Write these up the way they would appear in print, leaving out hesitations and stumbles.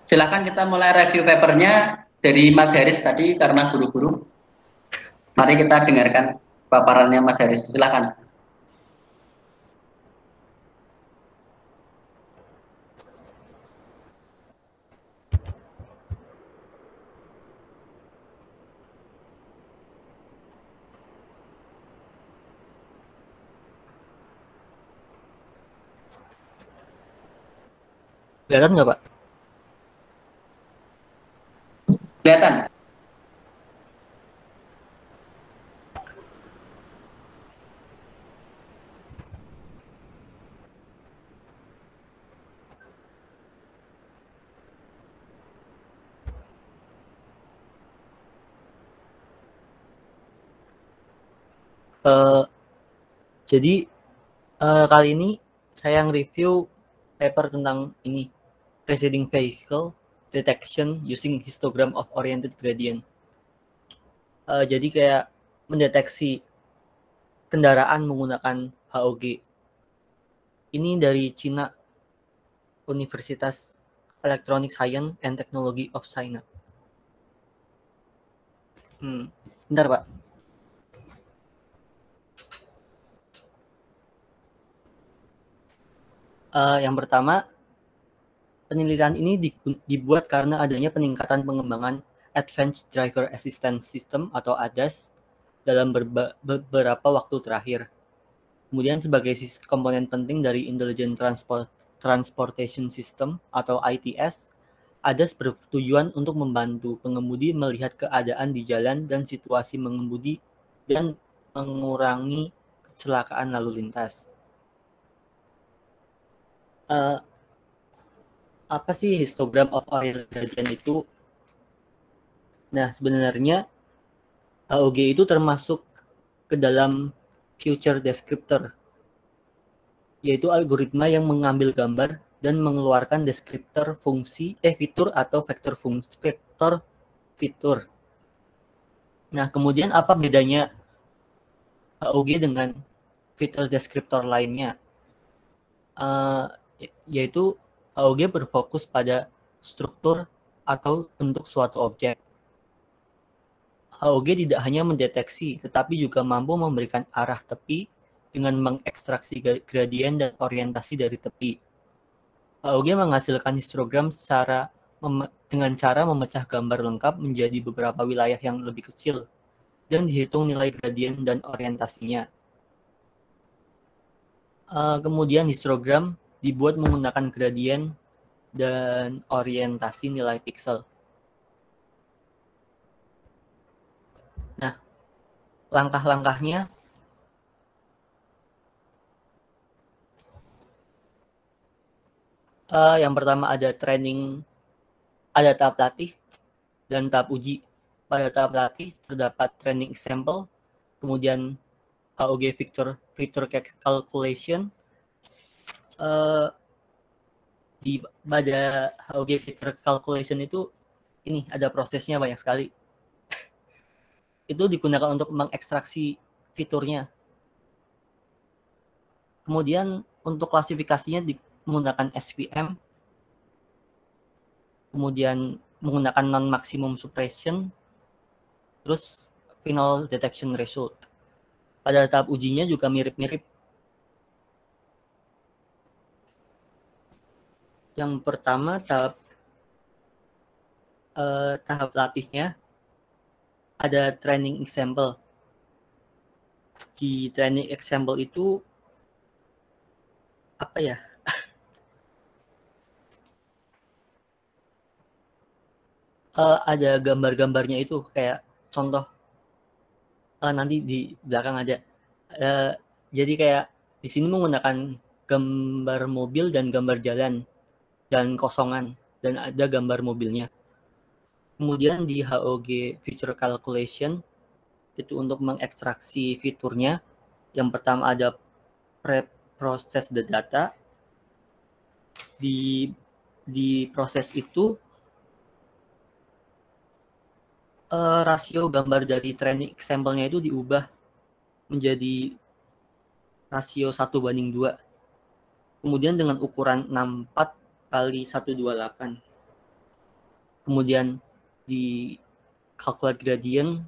Silakan kita mulai review papernya dari Mas Haris tadi karena buru-buru. Mari kita dengarkan paparannya Mas Haris. Silakan. Kelihatan nggak, Pak? Kelihatan. Eh, jadi kali ini saya nge-review paper tentang ini, preceding vehicle detection using histogram of oriented gradient. Jadi kayak mendeteksi kendaraan menggunakan HOG. Ini dari Cina, Universitas Electronic Science and Technology of China. Bentar, Pak. Yang pertama, penelitian ini dibuat karena adanya peningkatan pengembangan Advanced Driver Assistance System atau ADAS dalam beberapa waktu terakhir. Kemudian sebagai komponen penting dari Intelligent Transportation System atau ITS, ADAS bertujuan untuk membantu pengemudi melihat keadaan di jalan dan situasi mengemudi dan mengurangi kecelakaan lalu lintas. Apa sih histogram of oriented gradient itu? Nah, sebenarnya HOG itu termasuk ke dalam future descriptor, yaitu algoritma yang mengambil gambar dan mengeluarkan deskriptor fitur atau vektor fitur. Nah, kemudian apa bedanya HOG dengan fitur deskriptor lainnya? Yaitu HOG berfokus pada struktur atau bentuk suatu objek. HOG tidak hanya mendeteksi, tetapi juga mampu memberikan arah tepi dengan mengekstraksi gradien dan orientasi dari tepi. HOG menghasilkan histogram dengan cara memecah gambar lengkap menjadi beberapa wilayah yang lebih kecil dan dihitung nilai gradien dan orientasinya. Kemudian histogram dibuat menggunakan gradien dan orientasi nilai pixel. Nah, langkah-langkahnya yang pertama ada training, ada tahap latih dan tahap uji. Pada tahap latih terdapat training example, kemudian HOG feature calculation. Pada HOG feature calculation itu ini ada prosesnya banyak sekali. Itu digunakan untuk mengekstraksi fiturnya. Kemudian untuk klasifikasinya menggunakan SVM, kemudian menggunakan non-maximum suppression, terus final detection result. Pada tahap ujinya juga mirip-mirip. Yang pertama tahap latihnya ada training example. Di training example itu apa ya? Ada gambar-gambarnya itu kayak contoh. Nanti di belakang ada. Jadi kayak di sini menggunakan gambar mobil dan gambar jalan dan kosongan dan ada gambar mobilnya. Kemudian di HOG feature calculation itu untuk mengekstraksi fiturnya. Yang pertama ada pre-process the data. Di proses itu rasio gambar dari training example-nya itu diubah menjadi rasio 1:2. Kemudian dengan ukuran 64 kali 128. kemudian di calculate gradient,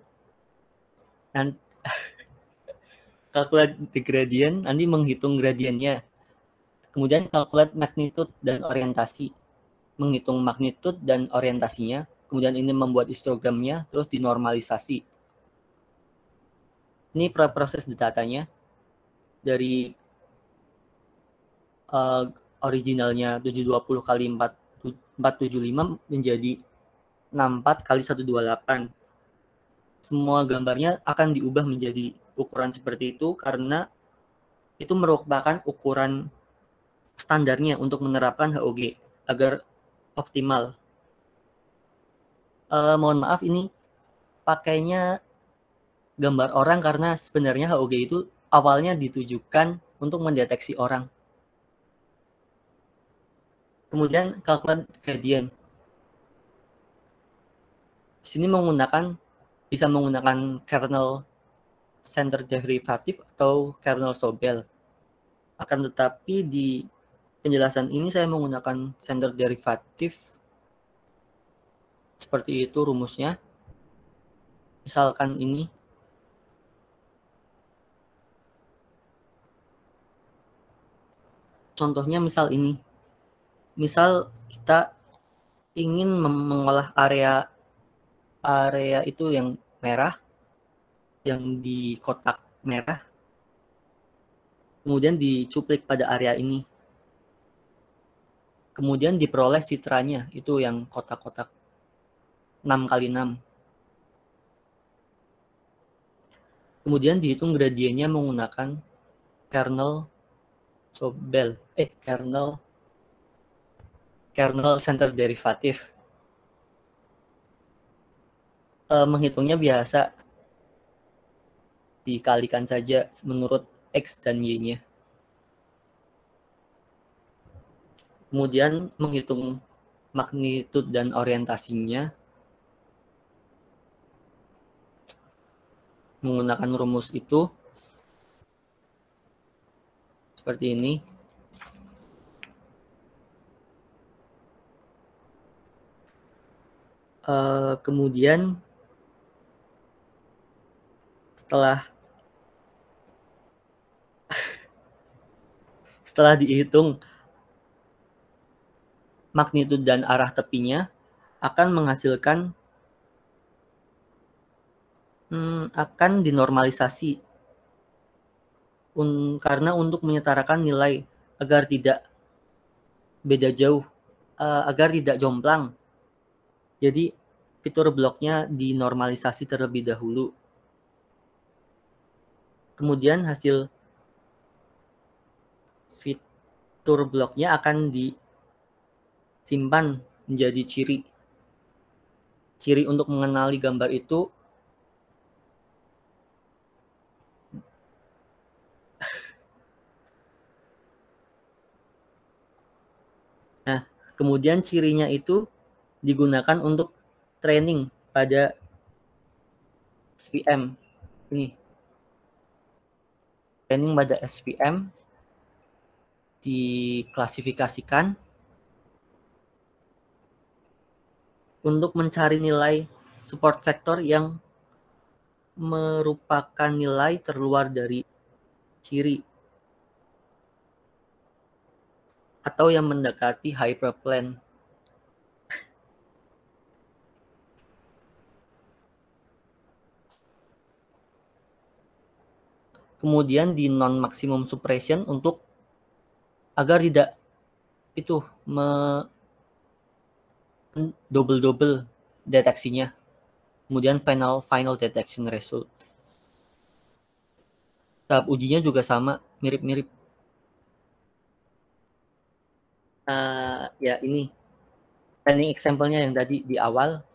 dan calculate the gradient, nanti menghitung gradiennya. Kemudian calculate magnitude dan orientasi, menghitung magnitude dan orientasinya. Kemudian ini membuat histogramnya, terus dinormalisasi. Ini proses datanya dari originalnya 720 kali 475 menjadi 64 kali 128. Semua gambarnya akan diubah menjadi ukuran seperti itu karena itu merupakan ukuran standarnya untuk menerapkan HOG agar optimal. Mohon maaf, ini pakainya gambar orang karena sebenarnya HOG itu awalnya ditujukan untuk mendeteksi orang. Kemudian calculate gradient. Di sini bisa menggunakan kernel center derivative atau kernel Sobel. Akan tetapi di penjelasan ini saya menggunakan center derivative. Seperti itu rumusnya. Misalkan ini. Contohnya misal ini. Misal kita ingin mengolah area itu yang merah, yang di kotak merah, kemudian dicuplik pada area ini. Kemudian diperoleh citranya, itu yang kotak-kotak 6 kali 6. Kemudian dihitung gradiennya menggunakan kernel Sobel, kernel center derivative. Menghitungnya biasa dikalikan saja menurut X dan Y-nya. Kemudian menghitung magnitude dan orientasinya menggunakan rumus itu seperti ini. Kemudian setelah dihitung magnitude dan arah tepinya akan menghasilkan akan dinormalisasi karena untuk menyetarakan nilai agar tidak beda jauh, agar tidak jomplang. Jadi fitur bloknya dinormalisasi terlebih dahulu. Kemudian hasil fitur bloknya akan disimpan menjadi ciri. Ciri untuk mengenali gambar itu nah, kemudian cirinya itu digunakan untuk training pada SVM. Ini. Training pada SVM diklasifikasikan untuk mencari nilai support vector yang merupakan nilai terluar dari ciri atau yang mendekati hyperplane. Kemudian di non-maximum suppression untuk agar tidak itu double deteksinya. Kemudian final detection result. Tahap ujinya juga sama, mirip-mirip. Ya ini training example-nya yang tadi di awal.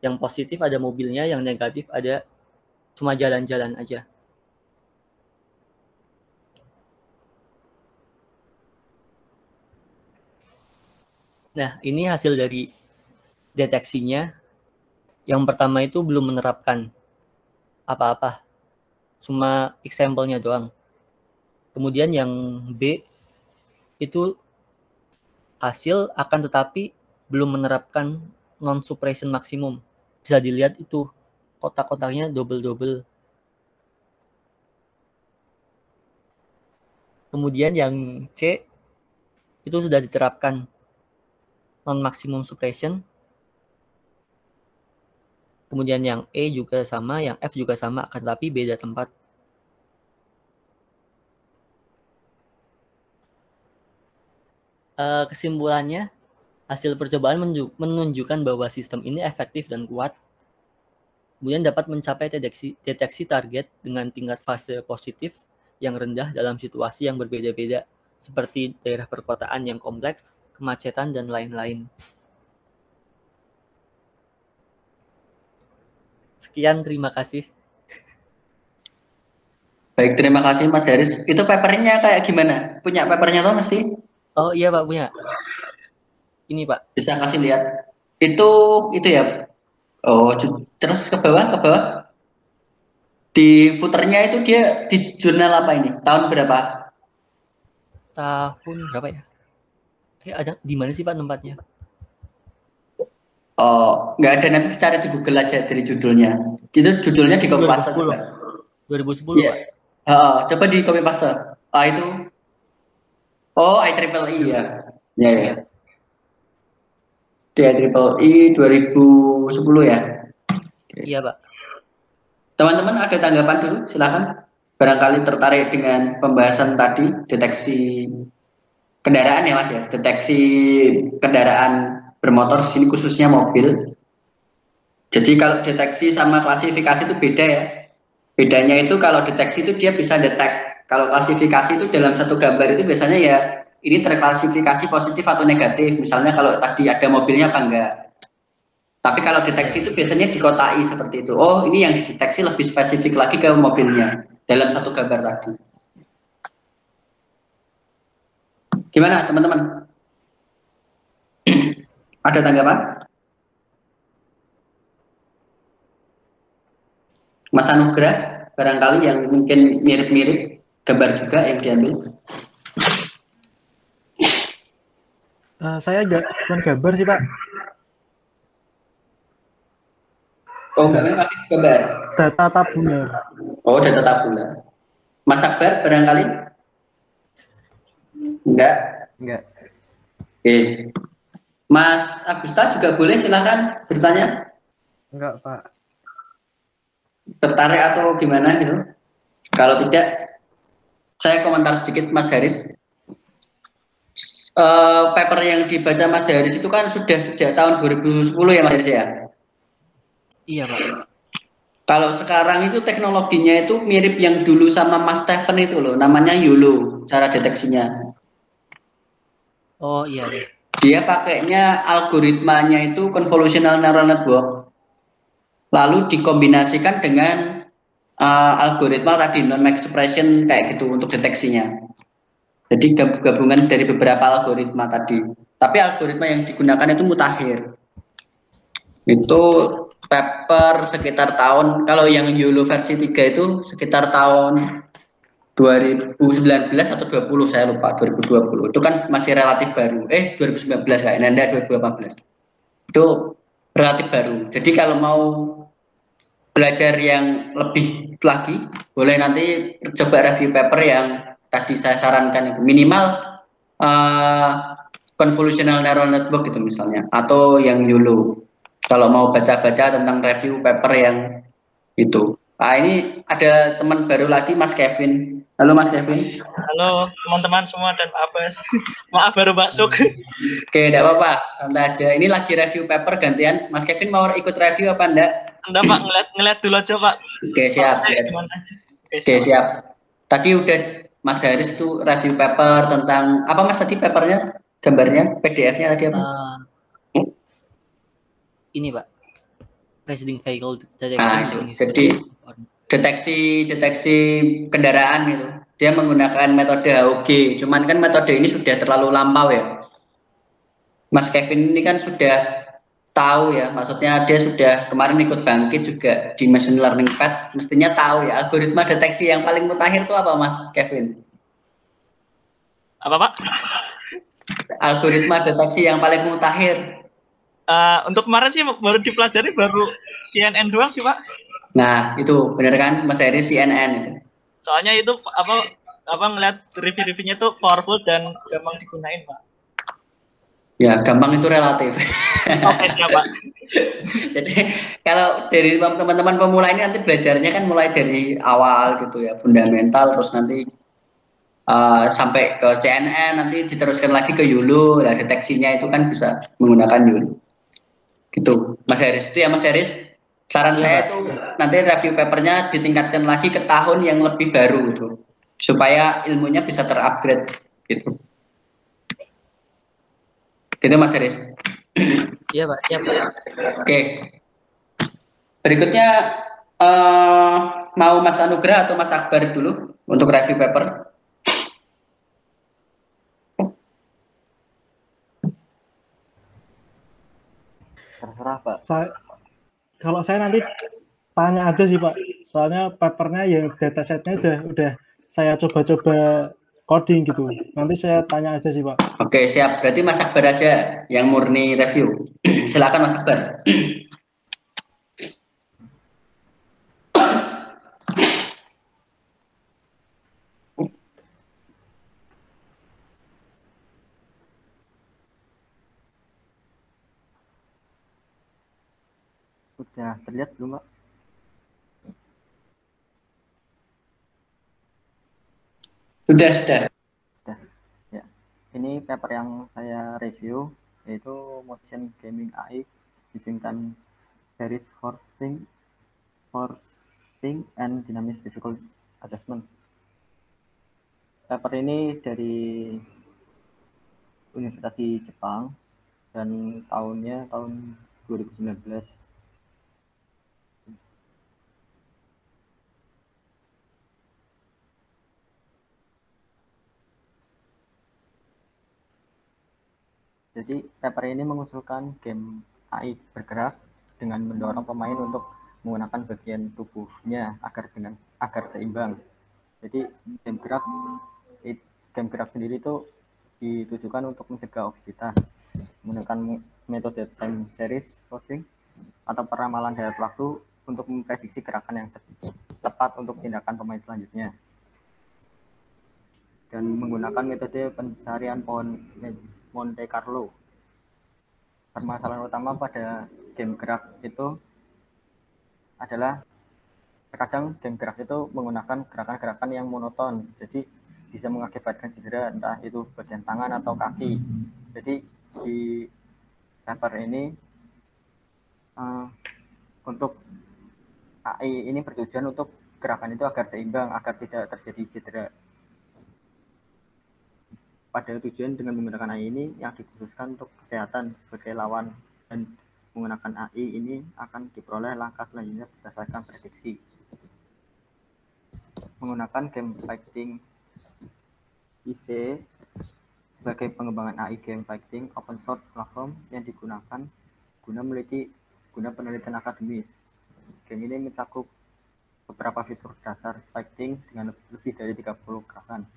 Yang positif ada mobilnya, yang negatif ada cuma jalan-jalan aja. Nah, ini hasil dari deteksinya. Yang pertama itu belum menerapkan apa-apa. Cuma example-nya doang. Kemudian yang B itu hasil akan tetapi belum menerapkan non-suppression maksimum. Bisa dilihat itu kotak-kotaknya double-double. Kemudian yang C itu sudah diterapkan non-maximum suppression. Kemudian yang E juga sama, yang F juga sama, tetapi beda tempat. Kesimpulannya, hasil percobaan menunjukkan bahwa sistem ini efektif dan kuat. Kemudian dapat mencapai deteksi target dengan tingkat fase positif yang rendah dalam situasi yang berbeda-beda, seperti daerah perkotaan yang kompleks, kemacetan, dan lain-lain. Sekian, terima kasih. Baik, terima kasih Mas Haris. Itu papernya kayak gimana? Punya papernya tuh mesti? Oh iya Pak, punya. Ini Pak. Bisa kasih lihat. Itu ya. Oh, terus ke bawah. Di footernya itu dia di jurnal apa ini? Tahun berapa? Tahun berapa ya? Ada di mana sih Pak tempatnya? Oh, nggak ada, nanti cari di Google aja dari judulnya. Itu judulnya di copy paste juga. 2010 yeah. Pak. Coba di copy paste. Itu. Oh, IEEE ya. Ya. Di IEEE 2010 ya. Iya Pak. Teman-teman ada tanggapan dulu, silakan. Barangkali tertarik dengan pembahasan tadi, deteksi kendaraan ya Mas ya, deteksi kendaraan bermotor di sini khususnya mobil. Jadi kalau deteksi sama klasifikasi itu beda ya. Bedanya itu kalau deteksi itu dia bisa detect. Kalau klasifikasi itu dalam satu gambar itu biasanya ya ini terklasifikasi positif atau negatif. Misalnya kalau tadi ada mobilnya apa enggak. Tapi kalau deteksi itu biasanya dikotai seperti itu. Oh, ini yang dideteksi lebih spesifik lagi ke mobilnya dalam satu gambar tadi. Gimana teman-teman? Ada tanggapan? Mas Anugrah, barangkali yang mungkin mirip-mirip gambar juga yang diambil. Saya bukan gambar sih Pak. Oh, enggak pakai gambar. Data tabular. Oh, data tabular. Mas Akbar barangkali? Enggak. Oke. Mas Agusta juga boleh, silahkan bertanya. Enggak Pak. Tertarik atau gimana gitu? Kalau tidak, saya komentar sedikit Mas Haris. Paper yang dibaca Mas Haris itu kan sudah sejak tahun 2010 ya Mas Haris ya? Iya Pak. Kalau sekarang itu teknologinya itu mirip yang dulu sama Mas Stephen itu loh, namanya YOLO, cara deteksinya. Oh iya. Dia pakainya algoritmanya itu convolutional neural network, lalu dikombinasikan dengan algoritma tadi non-max suppression kayak gitu untuk deteksinya. Jadi gabungan dari beberapa algoritma tadi. Tapi algoritma yang digunakan itu mutakhir. Itu paper sekitar tahun, kalau yang YOLO versi 3 itu sekitar tahun 2019 atau 20 saya lupa, 2020. Itu kan masih relatif baru. 2019 kayaknya, enggak 2018. Itu relatif baru. Jadi kalau mau belajar yang lebih lagi, boleh nanti coba review paper yang tadi saya sarankan itu. Minimal convolutional neural network gitu misalnya, atau yang YOLO. Kalau mau baca-baca tentang review paper yang itu. Ini ada teman baru lagi, Mas Kevin. Halo Mas Kevin. Halo teman-teman semua dan Pak Abes. Maaf baru masuk. Oke, enggak apa-apa, santai aja. Ini lagi review paper gantian. Mas Kevin mau ikut review apa enggak? Enggak Pak, ngeliat dulu aja Pak. Oke, siap. Oke, siap. Tadi udah Mas Haris tuh review paper tentang apa Mas tadi papernya, gambarnya, PDF-nya tadi apa? Ini Pak, preceding vehicle detection. Jadi deteksi kendaraan itu dia menggunakan metode HOG, cuman kan metode ini sudah terlalu lampau ya. Mas Kevin ini kan sudah tahu ya, maksudnya dia sudah kemarin ikut bangkit juga di machine learning pad, mestinya tahu ya algoritma deteksi yang paling mutakhir itu apa Mas Kevin? Apa Pak? Algoritma deteksi yang paling mutakhir. Untuk kemarin sih baru dipelajari baru CNN doang sih Pak. Nah, itu bener kan, Mas Heri CNN itu. Soalnya itu apa ngeliat review-reviewnya tuh powerful dan gampang digunain Pak. Ya, gampang itu relatif. Oke, siap Pak. Jadi kalau dari teman-teman pemula ini nanti belajarnya kan mulai dari awal gitu ya, fundamental, terus nanti sampai ke CNN, nanti diteruskan lagi ke YOLO. Nah, deteksinya itu kan bisa menggunakan YOLO. Gitu, Mas Heris. Itu ya Mas Heris. Saran Iya, saya Pak. tuh nanti review papernya ditingkatkan lagi ke tahun yang lebih baru gitu, supaya ilmunya bisa terupgrade gitu. Gitu Mas Heris. Iya, Pak. Oke. Berikutnya mau Mas Anugrah atau Mas Akbar dulu untuk review paper? Terserah, Pak. Kalau saya nanti tanya aja sih Pak, soalnya papernya ya datasetnya udah saya coba-coba coding gitu. Nanti saya tanya aja sih Pak. Oke, siap. Berarti Mas Akbar aja yang murni review. Silakan Mas Akbar. Sudah terlihat belum, Pak? Sudah. Sudah. Ya. Ini paper yang saya review yaitu Motion Gaming AI using time series forcing and dynamic difficult adjustment. Paper ini dari Universitas di Jepang dan tahunnya tahun 2019. Jadi paper ini mengusulkan game AI bergerak dengan mendorong pemain untuk menggunakan bagian tubuhnya agar seimbang. Jadi game gerak sendiri itu ditujukan untuk mencegah obesitas menggunakan metode time series forcing atau peramalan daya waktu untuk memprediksi gerakan yang tepat untuk tindakan pemain selanjutnya, dan menggunakan metode pencarian pohon Monte Carlo. Permasalahan utama pada game gerak itu adalah terkadang game gerak itu menggunakan gerakan-gerakan yang monoton, jadi bisa mengakibatkan cedera entah itu bagian tangan atau kaki. Jadi di paper ini untuk AI ini bertujuan untuk gerakan itu agar seimbang, agar tidak terjadi cedera. Pada tujuan dengan menggunakan AI ini yang dikhususkan untuk kesehatan sebagai lawan, dan menggunakan AI ini akan diperoleh langkah selanjutnya berdasarkan prediksi. Menggunakan game fighting IC sebagai pengembangan AI game fighting open source platform yang digunakan guna penelitian akademis. Game ini mencakup beberapa fitur dasar fighting dengan lebih dari 30 gerakan.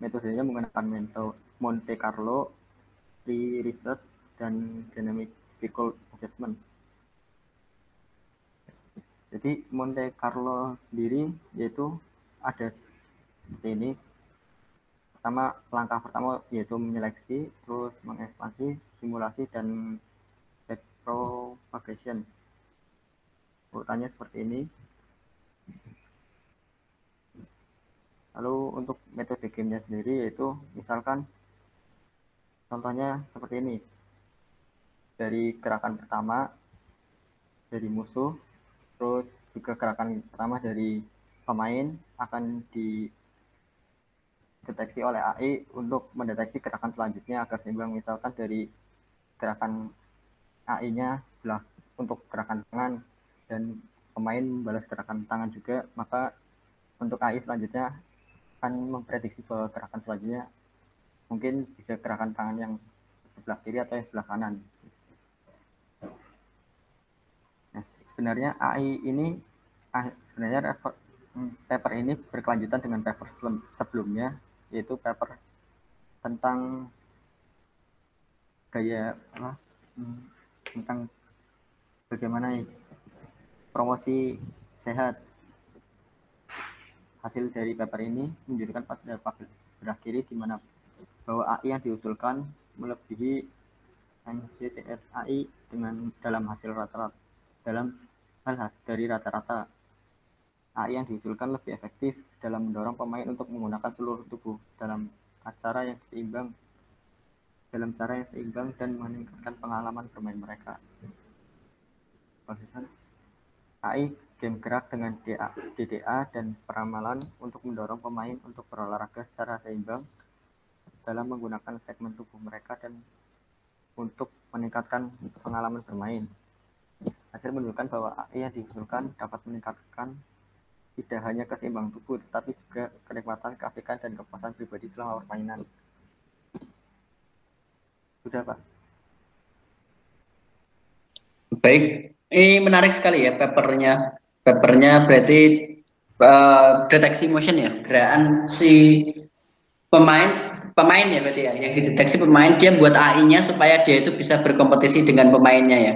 Metodenya menggunakan Monte Carlo, pre-research, dan dynamic difficult adjustment. Jadi Monte Carlo sendiri yaitu ada seperti ini. Langkah pertama yaitu menyeleksi, terus mengekspansi, simulasi, dan backpropagation. Urutannya seperti ini. Lalu untuk metode gamenya sendiri yaitu misalkan contohnya seperti ini. Dari gerakan pertama dari musuh, terus juga gerakan pertama dari pemain akan dideteksi oleh AI untuk mendeteksi gerakan selanjutnya agar seimbang. Misalkan dari gerakan AI-nya sebelah untuk gerakan tangan dan pemain membalas gerakan tangan juga, maka untuk AI selanjutnya akan memprediksi bahwa gerakan selanjutnya mungkin bisa gerakan tangan yang sebelah kiri atau yang sebelah kanan. Nah, sebenarnya AI ini paper ini berkelanjutan dengan paper sebelumnya, yaitu paper tentang tentang bagaimana promosi sehat. Hasil dari paper ini menunjukkan pada sebelah kiri di mana bahwa AI yang diusulkan melebihi MCTS AI dalam hasil rata-rata dari rata-rata. AI yang diusulkan lebih efektif dalam mendorong pemain untuk menggunakan seluruh tubuh dalam cara yang seimbang dan meningkatkan pengalaman bermain mereka. AI game gerak dengan DDA dan peramalan untuk mendorong pemain untuk berolahraga secara seimbang dalam menggunakan segmen tubuh mereka dan untuk meningkatkan pengalaman bermain. Hasil menunjukkan bahwa AI yang diusulkan dapat meningkatkan tidak hanya keseimbangan tubuh, tetapi juga kenikmatan, keasikan, dan kepuasan pribadi selama permainan. Sudah, Pak. Baik, ini menarik sekali ya papernya. Papernya berarti deteksi motion ya, gerakan si pemain ya berarti ya, yang dideteksi pemain, dia buat AI-nya supaya dia itu bisa berkompetisi dengan pemainnya ya.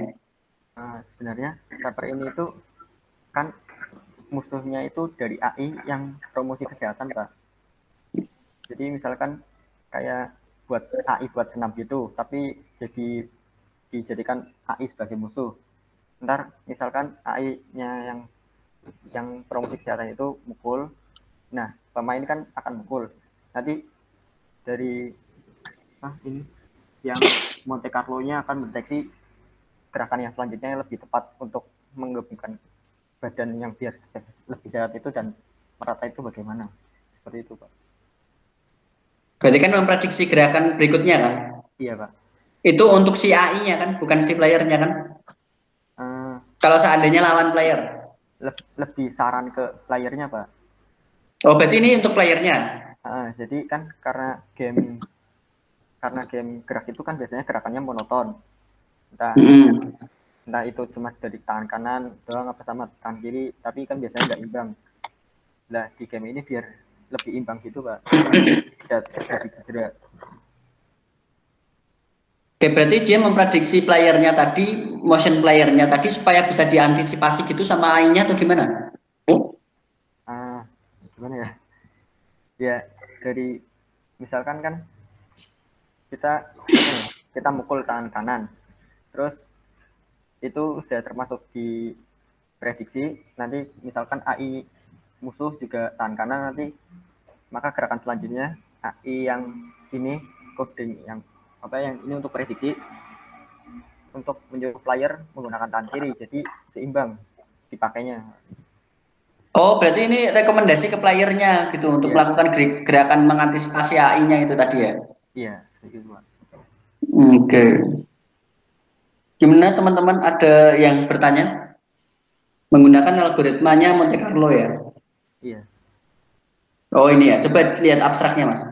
Sebenarnya paper ini itu kan musuhnya itu dari AI yang promosi kesehatan, Pak. Jadi misalkan kayak buat AI buat senam gitu, tapi dijadikan AI sebagai musuh. Ntar misalkan AI-nya yang promosi kesehatan itu mukul, nah pemain kan akan mukul. Nanti dari ini yang Monte Carlo-nya akan mendeteksi gerakan yang selanjutnya yang lebih tepat untuk menggabungkan badan yang biar lebih sehat itu dan merata itu bagaimana. Seperti itu, Pak. Berarti kan memprediksi gerakan berikutnya kan? Iya, Pak. Itu untuk si AI-nya kan, bukan si playernya kan? Kalau seandainya lawan player. Lebih saran ke playernya, Pak. Oh, berarti ini untuk playernya? Jadi kan karena game gerak itu kan biasanya gerakannya monoton. Entah itu cuma dari tangan kanan doang apa sama tangan kiri, tapi kan biasanya nggak imbang. Nah, di game ini biar lebih imbang gitu, Pak. Tidak cedera. Oke, berarti dia memprediksi playernya tadi, motion playernya tadi supaya bisa diantisipasi gitu sama AI-nya atau gimana? Gimana ya? Ya, dari misalkan kan kita mukul tangan kanan, terus itu sudah termasuk di prediksi. Nanti misalkan AI musuh juga tangan kanan, nanti maka gerakan selanjutnya AI yang ini coding yang ini untuk prediksi untuk menyuruh player menggunakan tangan kiri, jadi seimbang dipakainya. Oh, berarti ini rekomendasi ke playernya gitu untuk melakukan gerakan mengantisipasi AI-nya itu tadi ya? Iya, begitu, Pak. Oke. Gimana teman-teman, ada yang bertanya? Menggunakan algoritmanya Monte Carlo ya? Iya. Oh ini ya, coba lihat abstraknya Mas.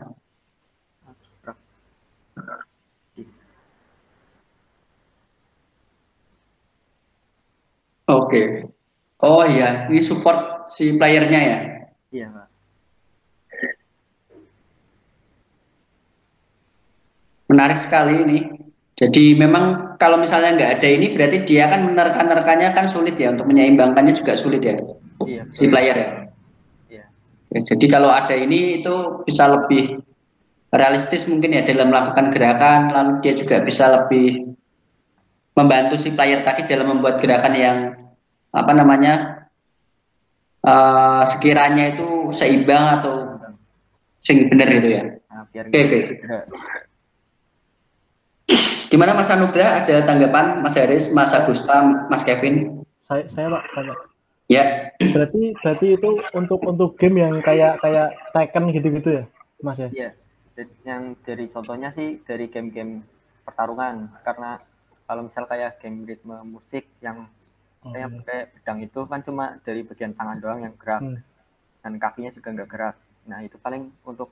Abstrak. Oke. Oh iya, ini support si playernya ya? Iya, Pak. Menarik sekali ini. Jadi memang kalau misalnya nggak ada ini berarti dia kan menerka-nerkanya kan sulit ya, untuk menyeimbangkannya juga sulit ya, Iya, si player ya. Iya. Ya, jadi kalau ada ini itu bisa lebih realistis mungkin ya dalam melakukan gerakan, lalu dia juga bisa lebih membantu si player tadi dalam membuat gerakan yang apa namanya sekiranya itu seimbang atau sing benar itu ya. Nah, biar Oke. Gimana Mas Anugrah, ada tanggapan Mas Haris, Mas Agusta, Mas Kevin? Saya Pak tanya. Ya. Berarti itu untuk game yang kayak Tekken gitu-gitu ya, Mas ya? Iya. Yang dari contohnya sih dari game-game pertarungan, karena kalau misal kayak game ritme musik yang saya pakai pedang itu kan cuma dari bagian tangan doang yang gerak dan kakinya juga nggak gerak. Nah itu paling untuk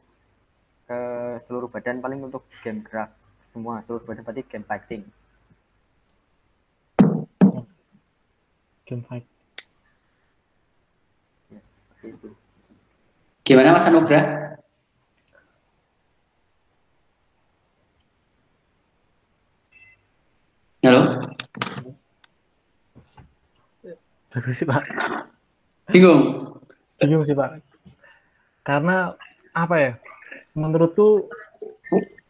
seluruh badan, paling untuk game gerak semua seluruh badan, berarti game fighting. Game fight. Ya, seperti itu. Gimana Mas Anugrah? Halo? Bagus sih Pak. Bingung? Bingung sih Pak. Karena apa ya? Menurutku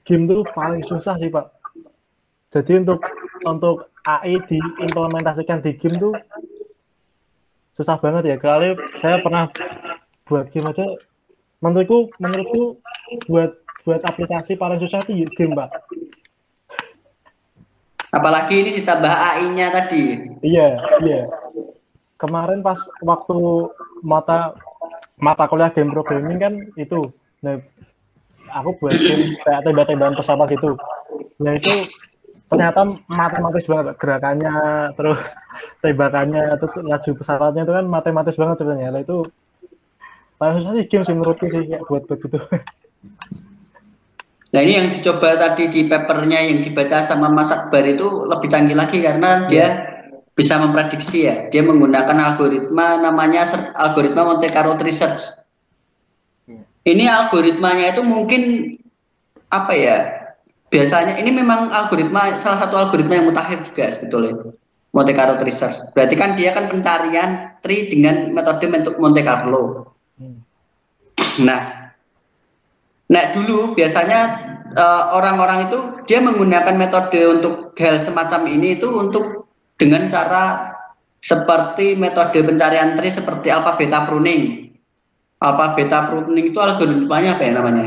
game itu paling susah sih Pak. Jadi untuk AI diimplementasikan di game tuh susah banget ya. Kali saya pernah buat game aja. Menurutku buat aplikasi paling susah itu game Pak. Apalagi ini ditambah AI-nya tadi. Iya. Kemarin pas waktu mata kuliah game programming kan itu, nah, aku buat game kayak tembak-tembakan pesawat gitu. Nah itu ternyata matematis banget gerakannya, terus tembakannya, terus laju pesawatnya itu kan matematis banget sebenarnya. Nah itu paling susah sih game sih menurutku sih kayak buat begitu. Nah ini yang dicoba tadi di papernya yang dibaca sama Mas Akbar itu lebih canggih lagi karena dia bisa memprediksi ya. Dia menggunakan algoritma namanya algoritma Monte Carlo Research. Ini algoritmanya itu mungkin apa ya? Biasanya ini memang salah satu algoritma yang mutakhir juga sebetulnya. Monte Carlo Research. Berarti kan dia kan pencarian tree dengan metode Monte Carlo. Nah dulu biasanya orang-orang itu dia menggunakan metode untuk hal semacam ini itu untuk dengan cara seperti metode pencarian tree seperti alpha beta pruning. Alpha beta pruning itu algoritmanya apa ya namanya?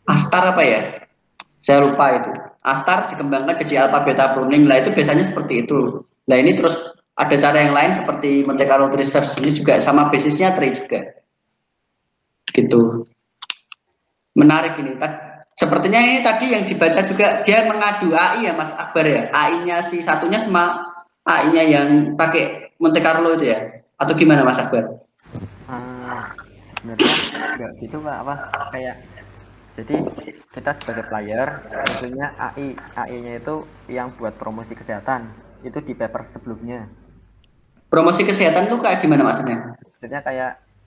Astar apa ya? Saya lupa itu. Astar dikembangkan jadi alpha beta pruning. Lah itu biasanya seperti itu. Nah ini terus ada cara yang lain seperti Monte Carlo Research ini juga sama basisnya tree juga. Gitu. Menarik ini. Sepertinya ini tadi yang dibaca juga dia mengadu AI ya Mas Akbar ya. AI-nya si satunya sama AI-nya yang pakai Monte Carlo itu ya. Atau gimana Mas Akbar? Sebenarnya enggak gitu Pak, apa kayak jadi kita sebagai player tentunya AI-nya itu yang buat promosi kesehatan itu di paper sebelumnya. Promosi kesehatan tuh kayak gimana maksudnya? Maksudnya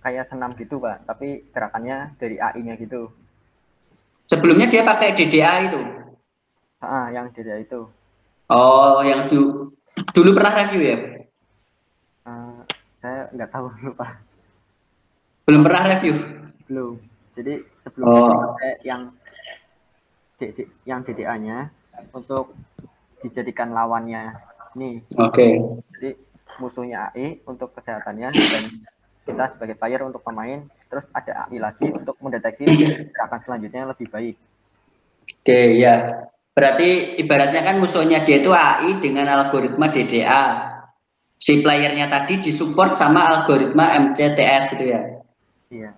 kayak senam gitu Pak, tapi gerakannya dari AI-nya gitu. Sebelumnya dia pakai DDA itu. Yang DDA itu. Oh, yang dulu pernah review ya? Saya nggak tahu lupa. Belum pernah review? Belum. Jadi sebelumnya pakai yang DDA-nya untuk dijadikan lawannya. Nih. Oke. Jadi musuhnya AI untuk kesehatannya dan kita sebagai player untuk pemain, terus ada AI lagi untuk mendeteksi gerakan selanjutnya yang lebih baik. Oke, ya. Berarti ibaratnya kan musuhnya dia itu AI dengan algoritma DDA. Si playernya tadi disupport sama algoritma MCTS gitu ya. Iya.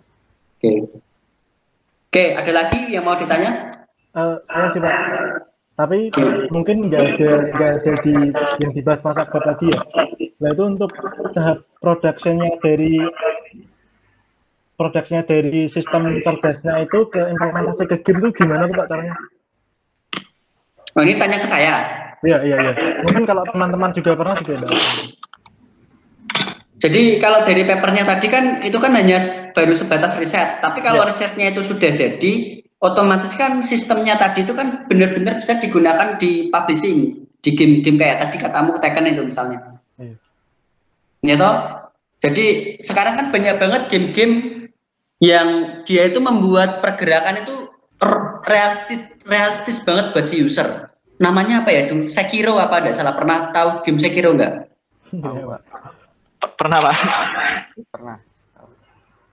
Oke, ada lagi yang mau ditanya? Saya sih Pak. Tapi mungkin nggak ada yang dibahas Mas Akbar tadi ya. Nah itu untuk tahap produksinya dari sistem cerdasnya itu ke implementasi ke game itu gimana tuh Pak caranya? Oh ini tanya ke saya. Iya. Mungkin kalau teman-teman juga pernah juga ada. Jadi kalau dari papernya tadi kan itu kan hanya baru sebatas riset. Tapi kalau risetnya itu sudah jadi, otomatis kan sistemnya tadi itu kan benar-benar bisa digunakan di publishing, di game-game kayak tadi katamu Tekken itu misalnya. Ya toh? Jadi sekarang kan banyak banget game-game yang dia itu membuat pergerakan itu realistis banget buat si user. Namanya apa ya? Sekiro apa ada salah? Pernah tahu game Sekiro nggak? Pernah Pak.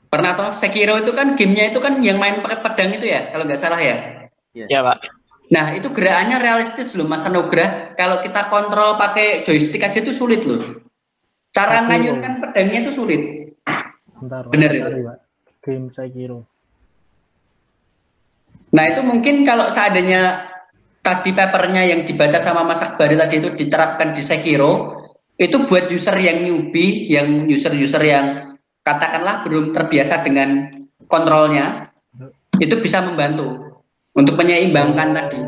Pernah toh? Sekiro itu kan gamenya itu kan yang main pakai pedang itu ya, kalau nggak salah ya? Iya Pak. Nah itu gerakannya realistis loh Mas Anugrah. Kalau kita kontrol pakai joystick aja itu sulit loh. Cara ngayunkan pedangnya itu sulit. Bener itu. Game Sekiro. Nah itu mungkin kalau seandainya tadi papernya yang dibaca sama Mas Akbari tadi itu diterapkan di Sekiro, itu buat user yang newbie, yang user-user yang katakanlah belum terbiasa dengan kontrolnya, itu bisa membantu untuk menyeimbangkan tadi.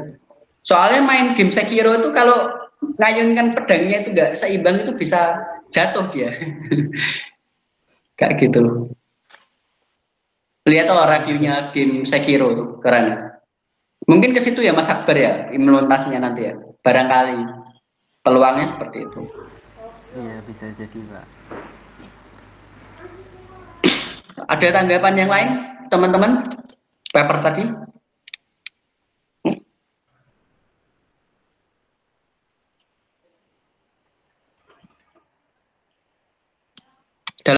Soalnya main game Sekiro itu kalau ngayunkan pedangnya itu nggak seimbang itu bisa jatuh dia. Kayak gitu loh. Lihat reviewnya game Sekiro tuh keren. Mungkin ke situ ya Mas Akbar ya implementasinya nanti ya. Barangkali peluangnya seperti itu. Iya, bisa jadi, Pak. Ada tanggapan yang lain, teman-teman? Paper tadi?